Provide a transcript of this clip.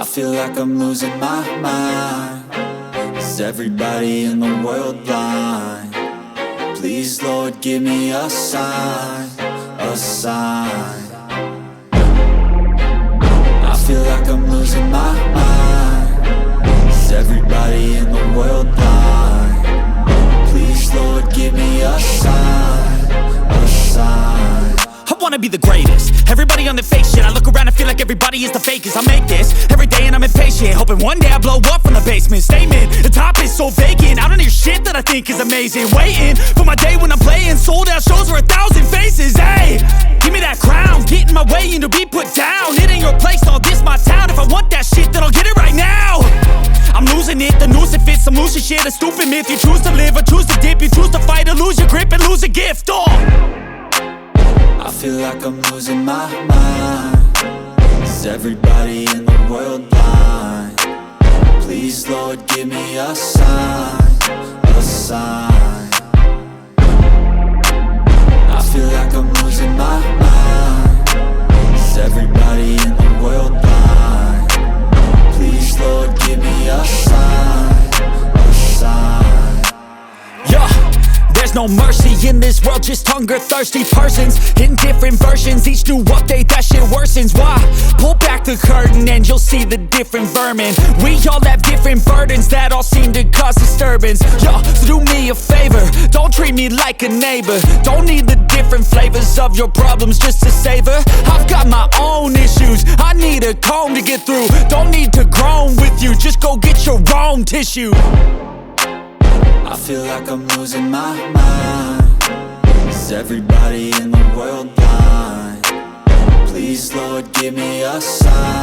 I feel like I'm losing my mind. Is everybody in the world blind? Please, Lord, give me a sign, a sign. I feel like I'm losing my mind. Is everybody in the world blind? Please, Lord, give me a sign, a sign. I wanna be the greatest. Everybody on the fake shit. I look around and feel like everybody is the fakest. I make this every day and I'm impatient, hoping one day I blow up from the basement. Statement, the top is so vacant. I don't hear shit that I think is amazing. Waiting for my day when I'm playing sold out shows for 1,000 faces. Hey, give me that crown, get in my way and to be put down. It ain't your place, all this my town. If I want that shit, then I'll get it right now. I'm losing it, the noose it fits. I'm losing shit, a stupid myth. You choose to live or choose to dip. You choose to fight or lose your grip and lose a gift. I feel like I'm losing my mind. Is everybody in the world blind? Please, Lord, give me a sign, a sign. I feel like I'm losing my mind. Is everybody in the world blind? Please, Lord, give me a sign, a sign. Yeah. There's no mercy in this world, just hunger-thirsty persons in different versions. Each new update, that shit worsens. Why? Pull back the curtain and you'll see the different vermin. We all have different burdens that all seem to cause disturbance. Yo, so do me a favor, don't treat me like a neighbor. Don't need the different flavors of your problems just to savor. I've got my own issues, I need a comb to get through. Don't need to groan with you, just go get your own tissue. I feel like I'm losing my mind. Is everybody in the world blind? Please, Lord, give me a sign.